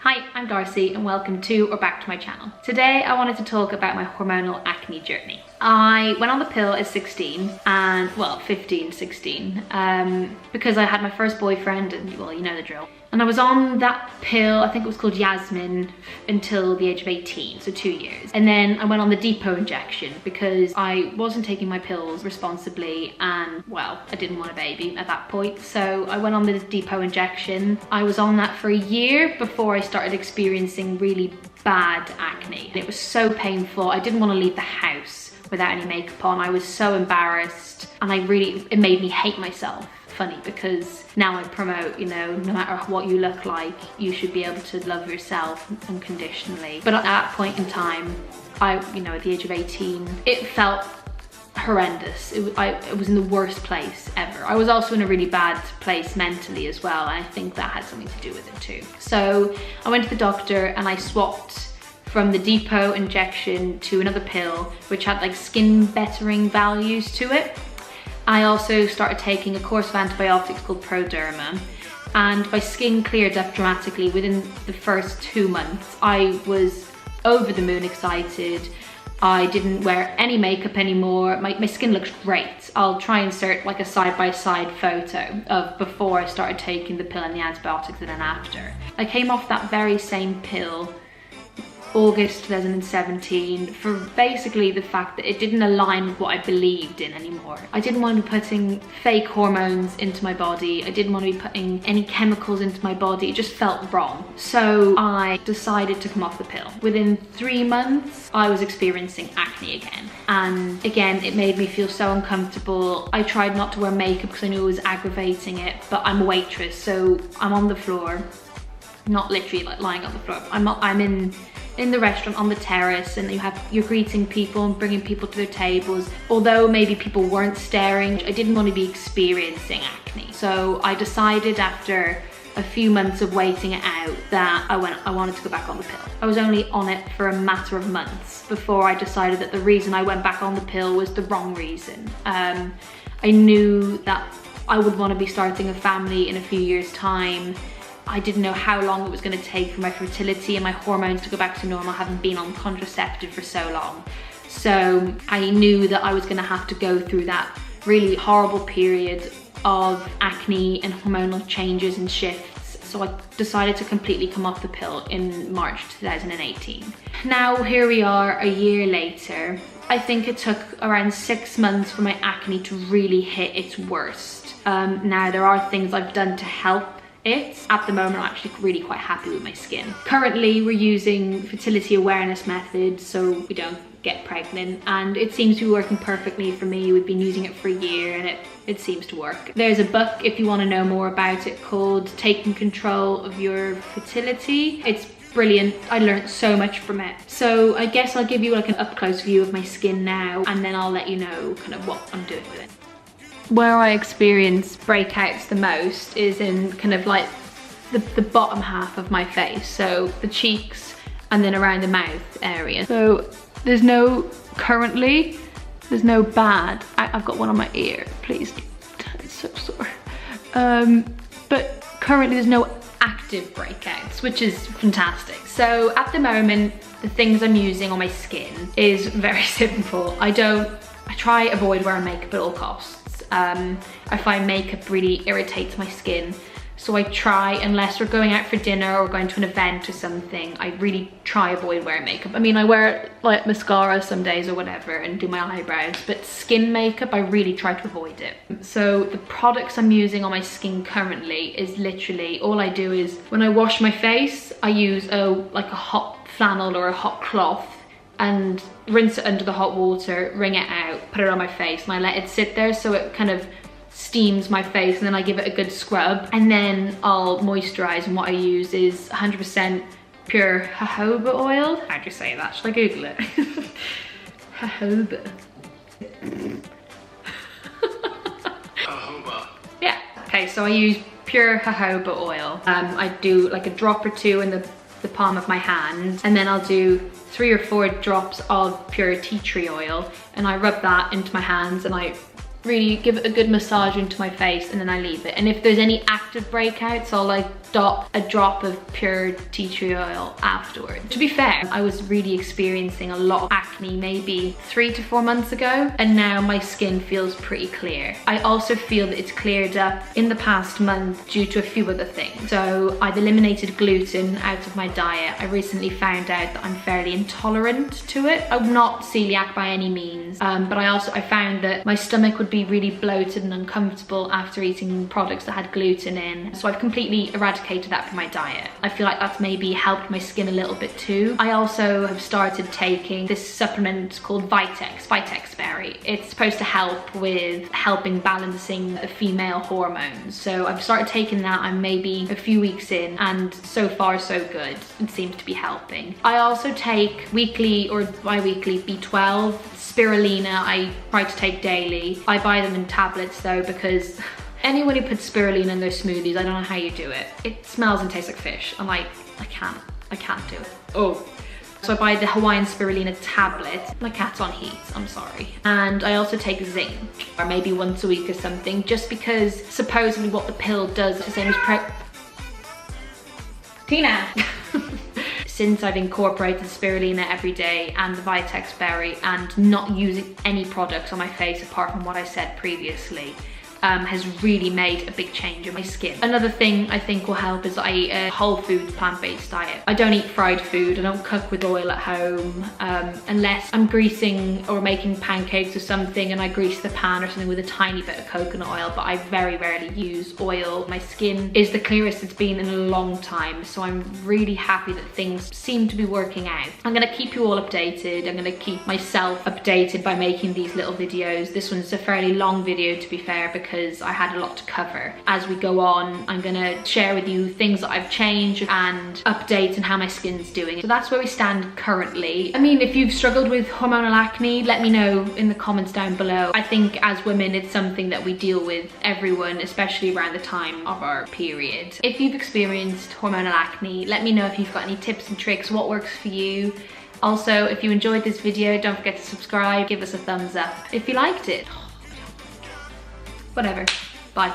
Hi, I'm Darcy and welcome to or back to my channel. Today I wanted to talk about my hormonal acne journey. I went on the pill at 16 and, well, 15, 16, because I had my first boyfriend and, well, you know the drill. And I was on that pill, I think it was called Yasmin, until the age of 18, so 2 years. And then I went on the depot injection because I wasn't taking my pills responsibly and, well, I didn't want a baby at that point. So I went on the depot injection. I was on that for a year before I started experiencing really bad acne. And it was so painful. I didn't want to leave the house without any makeup on. I was so embarrassed and it made me hate myself. Funny, because now I promote, you know, no matter what you look like, you should be able to love yourself unconditionally. But at that point in time, at the age of 18, it felt horrendous. It was in the worst place ever. I was also in a really bad place mentally as well. And I think that had something to do with it too. So I went to the doctor and I swapped from the depot injection to another pill, which had like skin bettering values to it. I also started taking a course of antibiotics called Derma, and my skin cleared up dramatically within the first 2 months. I was over the moon excited. I didn't wear any makeup anymore. My skin looks great. I'll try and insert like a side-by-side photo of before I started taking the pill and the antibiotics and then after. I came off that very same pill August 2017 for basically the fact that it didn't align with what I believed in anymore. I didn't want to be putting fake hormones into my body. I didn't want to be putting any chemicals into my body. It just felt wrong. So I decided to come off the pill. Within 3 months, I was experiencing acne again. And again, it made me feel so uncomfortable. I tried not to wear makeup because I knew it was aggravating it, but I'm a waitress, so I'm on the floor, not literally like lying on the floor. I'm in the restaurant on the terrace, and you're greeting people and bringing people to their tables. Although maybe people weren't staring, I didn't want to be experiencing acne. So I decided after a few months of waiting it out that I wanted to go back on the pill. I was only on it for a matter of months before I decided that the reason I went back on the pill was the wrong reason. I knew that I would want to be starting a family in a few years' time. I didn't know how long it was going to take for my fertility and my hormones to go back to normal, having been on contraceptive for so long. So I knew that I was going to have to go through that really horrible period of acne and hormonal changes and shifts. So I decided to completely come off the pill in March 2018. Now here we are a year later. I think it took around 6 months for my acne to really hit its worst. Now there are things I've done to help it. At the moment, I'm actually really quite happy with my skin. Currently, we're using fertility awareness methods so we don't get pregnant, and it seems to be working perfectly for me. We've been using it for a year and it seems to work. There's a book, if you want to know more about it, called Taking Control of Your Fertility. It's brilliant. I learned so much from it. So I guess I'll give you like an up-close view of my skin now, and then I'll let you know kind of what I'm doing with it. Where I experience breakouts the most is in kind of like the bottom half of my face, so the cheeks and then around the mouth area. So there's no bad. I've got one on my ear, please, it's so sore. But currently there's no active breakouts, which is fantastic. So at the moment, the things I'm using on my skin is very simple. I try avoid wearing makeup at all costs. I find makeup really irritates my skin, so I try, unless we're going out for dinner or going to an event or something, I really try avoid wearing makeup. I mean, I wear like mascara some days or whatever and do my eyebrows, but skin makeup, I really try to avoid it. So the products I'm using on my skin currently is literally, all I do is when I wash my face, I use like a hot flannel or a hot cloth and rinse it under the hot water, wring it out, put it on my face, and I let it sit there so it kind of steams my face, and then I give it a good scrub, and then I'll moisturize. And what I use is 100% pure jojoba oil. How do you say that? Should I Google it? Jojoba. Jojoba. Yeah. Okay, so I use pure jojoba oil. I do like a drop or two in the palm of my hand, and then I'll do 3 or 4 drops of pure tea tree oil, and I rub that into my hands and I really give it a good massage into my face, and then I leave it. And if there's any active breakouts, I'll like dot a drop of pure tea tree oil afterwards. To be fair, I was really experiencing a lot of acne maybe 3 to 4 months ago, and now my skin feels pretty clear. I also feel that it's cleared up in the past month due to a few other things. So I've eliminated gluten out of my diet. I recently found out that I'm fairly intolerant to it. I'm not celiac by any means, but I found that my stomach would be really bloated and uncomfortable after eating products that had gluten in. So I've completely eradicated that from my diet. I feel like that's maybe helped my skin a little bit too. I also have started taking this supplement called Vitex Berry. It's supposed to help with balancing the female hormones. So I've started taking that. I'm maybe a few weeks in, and so far so good. It seems to be helping. I also take weekly or bi-weekly B12. Spirulina I try to take daily. I buy them in tablets though, because anyone who puts spirulina in their smoothies, I don't know how you do it. It smells and tastes like fish. I'm like, I can't do it. Oh. So I buy the Hawaiian spirulina tablet. My cat's on heat, I'm sorry. And I also take zinc, or maybe once a week or something, just because supposedly what the pill does is the same as Tina! Since I've incorporated spirulina every day and the Vitex Berry and not using any products on my face apart from what I said previously, has really made a big change in my skin. Another thing I think will help is I eat a whole food plant-based diet. I don't eat fried food, I don't cook with oil at home, unless I'm greasing or making pancakes or something and I grease the pan or something with a tiny bit of coconut oil, but I very rarely use oil. My skin is the clearest it's been in a long time, so I'm really happy that things seem to be working out. I'm gonna keep you all updated. I'm gonna keep myself updated by making these little videos. This one's a fairly long video, to be fair, because I had a lot to cover. As we go on, I'm gonna share with you things that I've changed and updates and how my skin's doing. So that's where we stand currently. I mean, if you've struggled with hormonal acne, let me know in the comments down below. I think as women, it's something that we deal with, everyone, especially around the time of our period. If you've experienced hormonal acne, let me know if you've got any tips and tricks, what works for you. Also, if you enjoyed this video, don't forget to subscribe, give us a thumbs up if you liked it. Whatever. Bye.